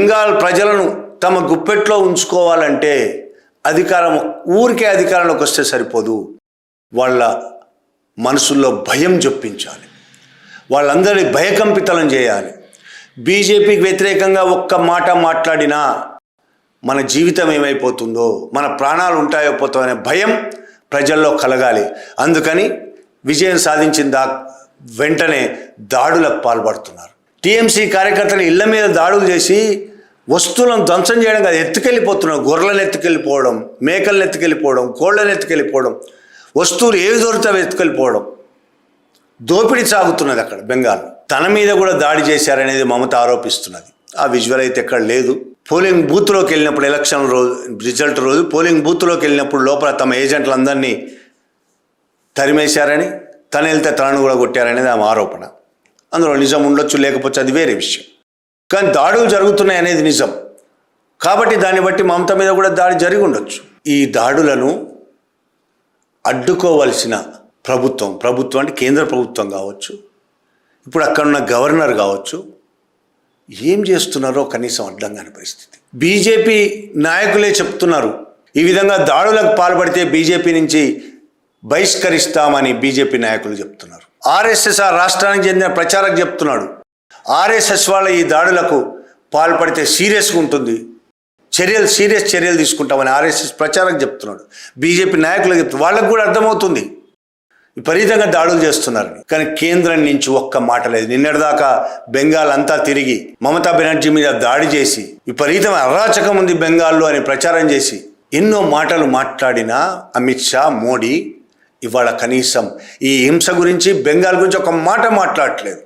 బెంగాల్ ప్రజలను తమ గుప్పెట్లో ఉంచుకోవాలంటే ఊరికే అధికారంలోకి వస్తే సరిపోదు. వాళ్ళ మనసుల్లో భయం జొప్పించాలి, వాళ్ళందరి భయకంపితలం చేయాలి. బీజేపీకి వ్యతిరేకంగా ఒక్క మాట మాట్లాడినా మన జీవితం ఏమైపోతుందో, మన ప్రాణాలు ఉంటాయో పోతాయో అనే భయం ప్రజల్లో కలగాలి. అందుకని విజయం సాధించిన వెంటనే దాడులకు పాల్పడుతున్నారు. టీఎంసీ కార్యకర్తలు ఇళ్ల మీద దాడులు చేసి వస్తువులను ధ్వంసం చేయడం కాదు, ఎత్తుకెళ్ళిపోతున్నారు. గొర్రెలను ఎత్తుకెళ్ళిపోవడం, మేకలను ఎత్తుకెళ్ళిపోవడం, కోళ్ళను ఎత్తుకెళ్ళిపోవడం, వస్తువులు ఏవి దొరికితే అవి ఎత్తుకెళ్ళిపోవడం, దోపిడీ సాగుతున్నది అక్కడ బెంగాల్. తన మీద కూడా దాడి చేశారనేది మమత ఆరోపిస్తున్నది. ఆ విజువల్ అయితే ఎక్కడ లేదు. పోలింగ్ బూత్లోకి వెళ్ళినప్పుడు ఎలక్షన్ రోజు రిజల్ట్ రోజు పోలింగ్ బూత్లోకి వెళ్ళినప్పుడు లోపల తమ ఏజెంట్లందరినీ తరిమేశారని, తను వెళ్తే తనను కూడా కొట్టారనేది ఆమె ఆరోపణ. అందులో నిజం ఉండొచ్చు, లేకపోతే అది వేరే విషయం. కానీ దాడులు జరుగుతున్నాయి అనేది నిజం. కాబట్టి దాన్ని బట్టి మమత మీద కూడా దాడి జరిగి ఉండొచ్చు. ఈ దాడులను అడ్డుకోవలసిన ప్రభుత్వం అంటే కేంద్ర ప్రభుత్వం కావచ్చు, ఇప్పుడు అక్కడున్న గవర్నర్ కావచ్చు, ఏం చేస్తున్నారో కనీసం అర్థం కాని పరిస్థితి. బీజేపీ నాయకులే చెప్తున్నారు, ఈ విధంగా దాడులకు పాల్పడితే బీజేపీ నుంచి బహిష్కరిస్తామని బీజేపీ నాయకులు చెప్తున్నారు. ఆర్ఎస్ఎస్ ఆ రాష్ట్రానికి చెందిన ప్రచారక్ చెప్తున్నాడు, ఆర్ఎస్ఎస్ వాళ్ళ ఈ దాడులకు పాల్పడితే సీరియస్గా ఉంటుంది, సీరియస్ చర్యలు తీసుకుంటామని ఆర్ఎస్ఎస్ ప్రచారక్ చెప్తున్నాడు. బీజేపీ నాయకులకు చెప్తున్నారు, వాళ్ళకు కూడా అర్థమవుతుంది విపరీతంగా దాడులు చేస్తున్నారని. కానీ కేంద్రం నుంచి ఒక్క మాట లేదు. నిన్నటిదాకా బెంగాల్ అంతా తిరిగి మమతా బెనర్జీ మీద దాడి చేసి విపరీతమైన అరాచకం ఉంది బెంగాల్లో అని ప్రచారం చేసి ఎన్నో మాటలు మాట్లాడిన అమిత్ షా, మోడీ ఇవాళ కనీసం ఈ హింస గురించి, బెంగాల్ గురించి ఒక మాట మాట్లాడట్లేదు.